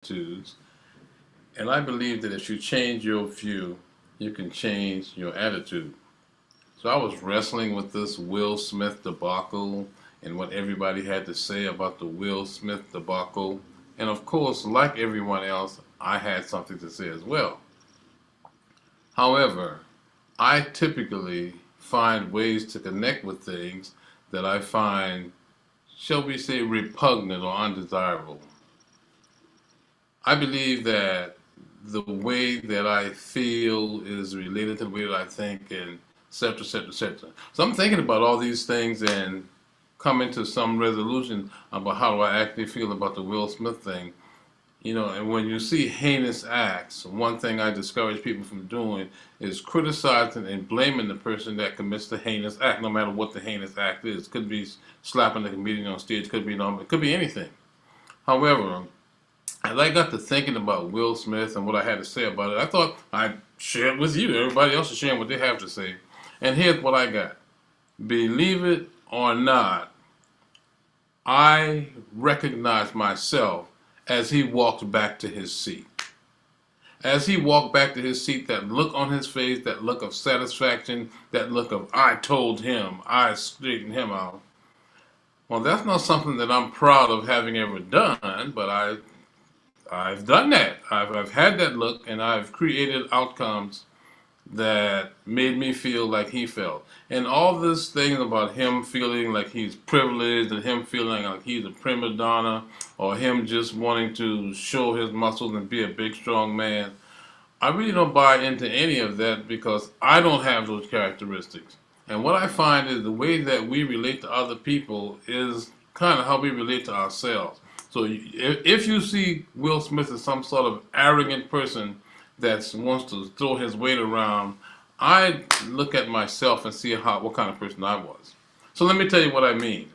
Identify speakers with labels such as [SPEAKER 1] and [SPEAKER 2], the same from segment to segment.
[SPEAKER 1] attitudes. And I believe that if you change your view, you can change your attitude. So I was wrestling with this Will Smith debacle and what everybody had to say about the Will Smith debacle. And of course, like everyone else, I had something to say as well. However, I typically find ways to connect with things that I find, shall we say, repugnant or undesirable. I believe that the way that I feel is related to the way that I think, and et cetera, et cetera, et cetera. So I'm thinking about all these things and coming to some resolution about how do I actually feel about the Will Smith thing. And when you see heinous acts, one thing I discourage people from doing is criticizing and blaming the person that commits the heinous act, no matter what the heinous act is. Could be slapping the comedian on stage, it could be anything. However, as I got to thinking about Will Smith and what I had to say about it, I thought I'd share it with you. Everybody else is sharing what they have to say. And here's what I got. Believe it or not, I recognize myself as he walked back to his seat. As he walked back to his seat, that look on his face, that look of satisfaction, that look of I told him, I straightened him out. Well, that's not something that I'm proud of having ever done, but I've done that. I've had that look, and I've created outcomes that made me feel like he felt. And all this thing about him feeling like he's privileged and him feeling like he's a prima donna or him just wanting to show his muscles and be a big, strong man, I really don't buy into any of that because I don't have those characteristics. And what I find is the way that we relate to other people is kind of how we relate to ourselves. So if you see Will Smith as some sort of arrogant person that wants to throw his weight around, I look at myself and see what kind of person I was. So let me tell you what I mean.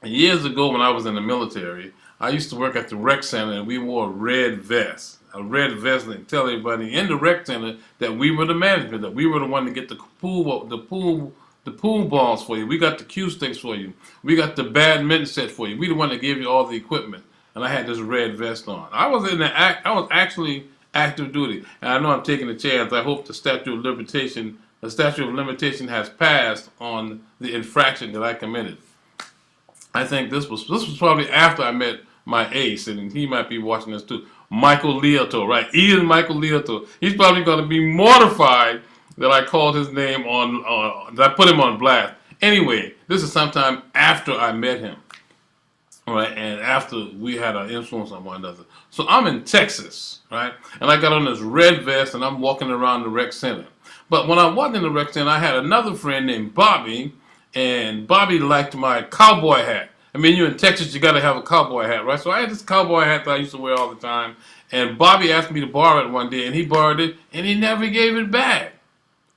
[SPEAKER 1] Years ago when I was in the military, I used to work at the rec center and we wore a red vest and tell everybody in the rec center that we were the management, that we were the one to get the pool balls for you. We got the cue sticks for you. We got the badminton set for you. We the one that gave you all the equipment. And I had this red vest on. I was actually active duty. And I know I'm taking a chance. I hope the statute of limitation has passed on the infraction that I committed. I think this was probably after I met my ace, and he might be watching this too. Michael Leoto, right? Ian Michael Leoto. He's probably going to be mortified that I called his name that I put him on blast. Anyway, this is sometime after I met him, right? And after we had an influence on one another. So I'm in Texas, right? And I got on this red vest and I'm walking around the rec center. But when I wasn't in the rec center, I had another friend named Bobby, and Bobby liked my cowboy hat. I mean, you're in Texas, you got to have a cowboy hat, right? So I had this cowboy hat that I used to wear all the time, and Bobby asked me to borrow it one day, and he borrowed it, and he never gave it back.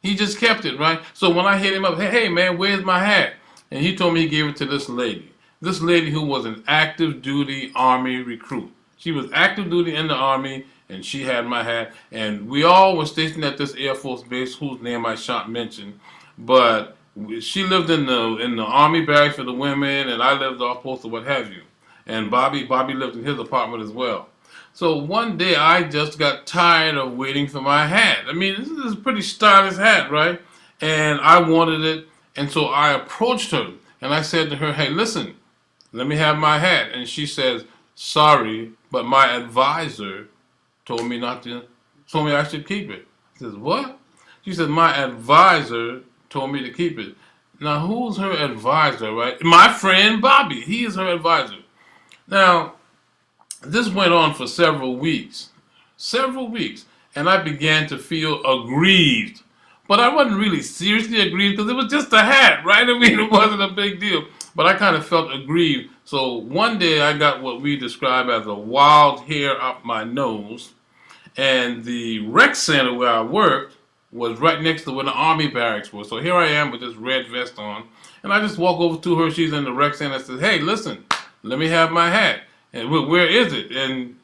[SPEAKER 1] He just kept it, right? So when I hit him up, hey man, where's my hat? And he told me he gave it to this lady. This lady who was an active duty Army recruit. She was active duty in the Army, and she had my hat. And we all were stationed at this Air Force base, whose name I shan't mention. But she lived in the Army barracks for the women, and I lived off post or what have you. And Bobby lived in his apartment as well. So one day I just got tired of waiting for my hat. I mean, this is a pretty stylish hat, right? And I wanted it, and so I approached her, and I said to her, hey, listen, let me have my hat. And she says, sorry, but my advisor told me I should keep it. I says, what? She said, my advisor told me to keep it. Now, who's her advisor, right? My friend Bobby. He is her advisor. Now, this went on for several weeks, and I began to feel aggrieved. But I wasn't really seriously aggrieved because it was just a hat, right? I mean, it wasn't a big deal. But I kind of felt aggrieved. So one day I got what we describe as a wild hair up my nose, and the rec center where I worked was right next to where the Army barracks were. So here I am with this red vest on, and I just walk over to her. She's in the rec center and says, hey, listen, let me have my hat. And where is it? And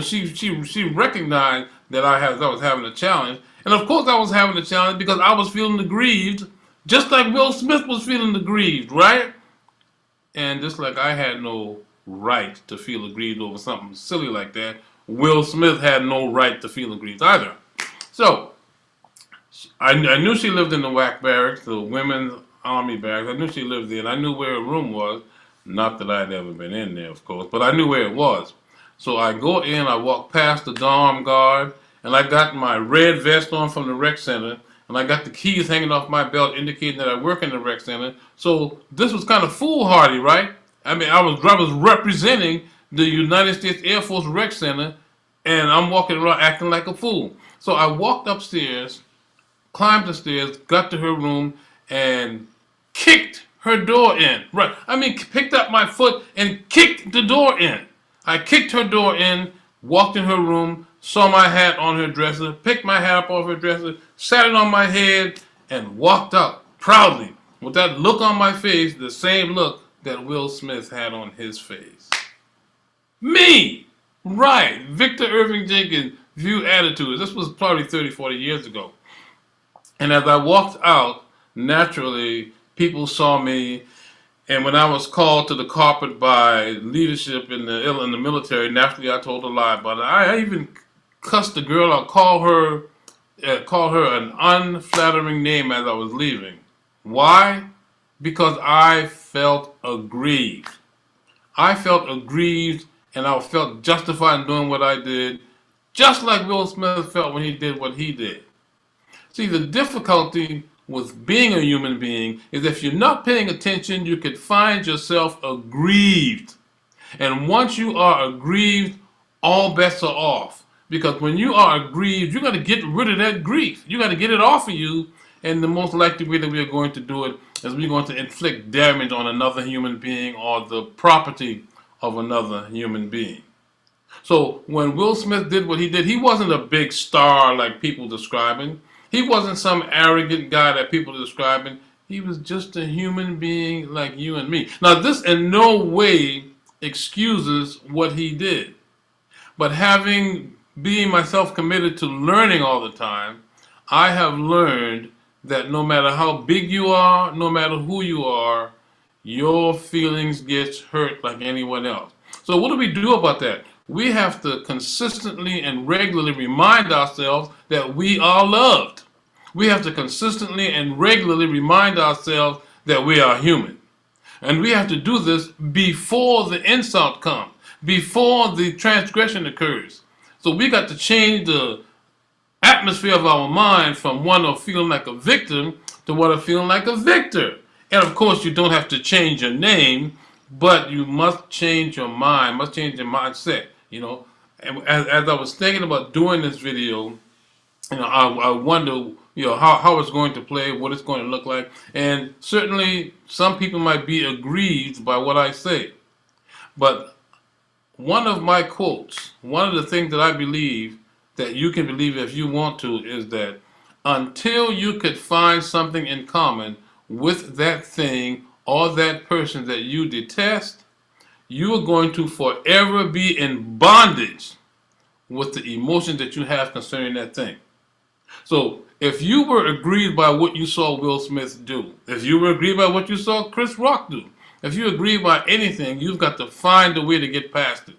[SPEAKER 1] she recognized that I was having a challenge, and of course I was having a challenge because I was feeling aggrieved, just like Will Smith was feeling aggrieved, right? And just like I had no right to feel aggrieved over something silly like that. Will Smith had no right to feel aggrieved either. So, I knew she lived in the WAC barracks, the Women's Army barracks. I knew she lived there, and I knew where her room was. Not that I'd ever been in there, of course, but I knew where it was. So I go in, I walk past the dorm guard, and I got my red vest on from the rec center, and I got the keys hanging off my belt indicating that I work in the rec center. So this was kind of foolhardy, right? I mean, I was representing the United States Air Force Rec Center, and I'm walking around acting like a fool. So I walked upstairs, climbed the stairs, got to her room, and kicked her door in. Right. I mean, picked up my foot and kicked the door in. I kicked her door in, walked in her room, saw my hat on her dresser, picked my hat up off her dresser, sat it on my head, and walked out proudly with that look on my face, the same look that Will Smith had on his face. Me! Right. Victor Irving Jenkins, View Attitudes. This was probably 30, 40 years ago. And as I walked out, naturally, people saw me. And when I was called to the carpet by leadership in the military, naturally I told a lie. But I even cussed the girl. I called her an unflattering name as I was leaving. Why? Because I felt aggrieved. I felt aggrieved, and I felt justified in doing what I did, just like Will Smith felt when he did what he did. See, the difficulty with being a human being is if you're not paying attention, you could find yourself aggrieved. And once you are aggrieved, all bets are off. Because when you are aggrieved, you got to get rid of that grief. You got to get it off of you. And the most likely way that we are going to do it is we're going to inflict damage on another human being or the property of another human being. So when Will Smith did what he did, he wasn't a big star like people describing. He wasn't some arrogant guy that people are describing. He was just a human being like you and me. Now, this in no way excuses what he did. But being myself committed to learning all the time, I have learned that no matter how big you are, no matter who you are, your feelings get hurt like anyone else. So what do we do about that? We have to consistently and regularly remind ourselves that we are loved. We have to consistently and regularly remind ourselves that we are human. And we have to do this before the insult comes, before the transgression occurs. So we got to change the atmosphere of our mind from one of feeling like a victim to one of feeling like a victor. And of course, you don't have to change your name, but you must change your mind, must change your mindset. You know, and as I was thinking about doing this video, you know, I wonder, you know, how it's going to play, what it's going to look like, and certainly some people might be aggrieved by what I say. But one of my quotes, one of the things that I believe that you can believe if you want to, is that until you could find something in common with that thing or that person that you detest, you are going to forever be in bondage with the emotions that you have concerning that thing. So if you were aggrieved by what you saw Will Smith do, if you were aggrieved by what you saw Chris Rock do, if you agree by anything, you've got to find a way to get past it.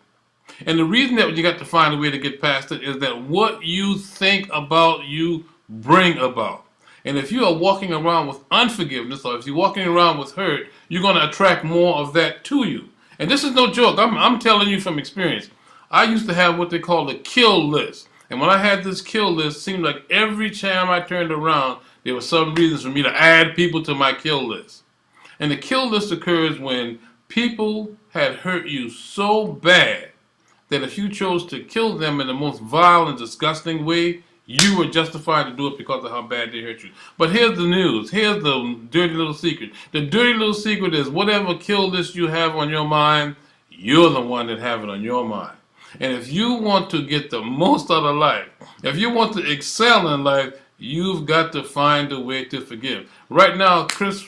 [SPEAKER 1] And the reason that you got to find a way to get past it is that what you think about, you bring about. And if you are walking around with unforgiveness, or if you're walking around with hurt, you're going to attract more of that to you. And this is no joke. I'm telling you from experience. I used to have what they call the kill list. And when I had this kill list, it seemed like every time I turned around, there were some reasons for me to add people to my kill list. And the kill list occurs when people had hurt you so bad that if you chose to kill them in the most vile and disgusting way, you were justified to do it because of how bad they hurt you. But here's the news. Here's the dirty little secret. The dirty little secret is whatever kill list you have on your mind, you're the one that have it on your mind. And if you want to get the most out of life, if you want to excel in life, you've got to find a way to forgive. Right now, Chris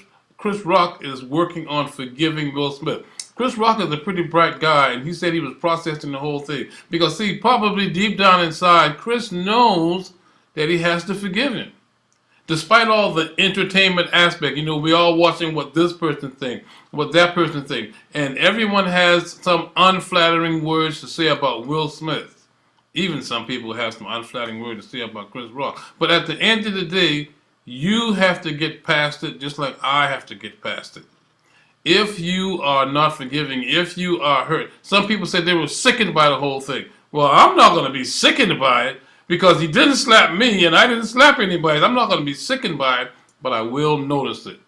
[SPEAKER 1] Rock is working on forgiving Will Smith. Chris Rock is a pretty bright guy, and he said he was processing the whole thing. Because, see, probably deep down inside, Chris knows that he has to forgive him. Despite all the entertainment aspect, we all watching what this person thinks, what that person thinks, and everyone has some unflattering words to say about Will Smith. Even some people have some unflattering words to say about Chris Rock. But at the end of the day, you have to get past it just like I have to get past it. If you are not forgiving, if you are hurt, some people said they were sickened by the whole thing. Well, I'm not going to be sickened by it because he didn't slap me and I didn't slap anybody. I'm not going to be sickened by it, but I will notice it.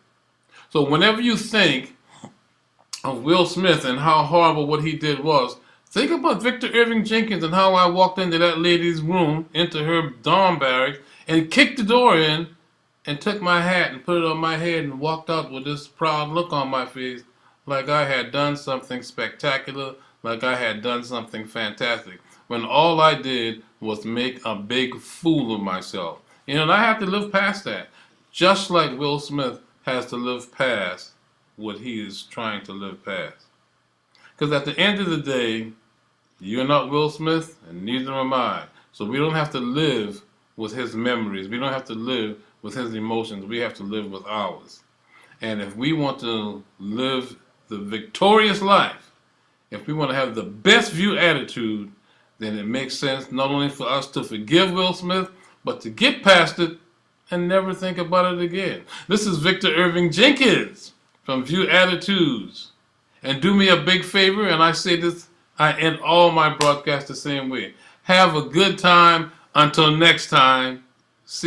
[SPEAKER 1] So whenever you think of Will Smith and how horrible what he did was, think about Victor Irving Jenkins and how I walked into that lady's room, into her dorm barracks, and kicked the door in and took my hat and put it on my head and walked out with this proud look on my face like I had done something spectacular, like I had done something fantastic, when all I did was make a big fool of myself. And I have to live past that, just like Will Smith has to live past what he is trying to live past. Because at the end of the day, you're not Will Smith, and neither am I. So we don't have to live with his memories. We don't have to live with his emotions. We have to live with ours. And if we want to live the victorious life, if we want to have the best view attitude, then it makes sense not only for us to forgive Will Smith, but to get past it and never think about it again. This is Victor Irving Jenkins from View Attitudes. And do me a big favor, and I say this, I end all my broadcasts the same way. Have a good time. Until next time, see you.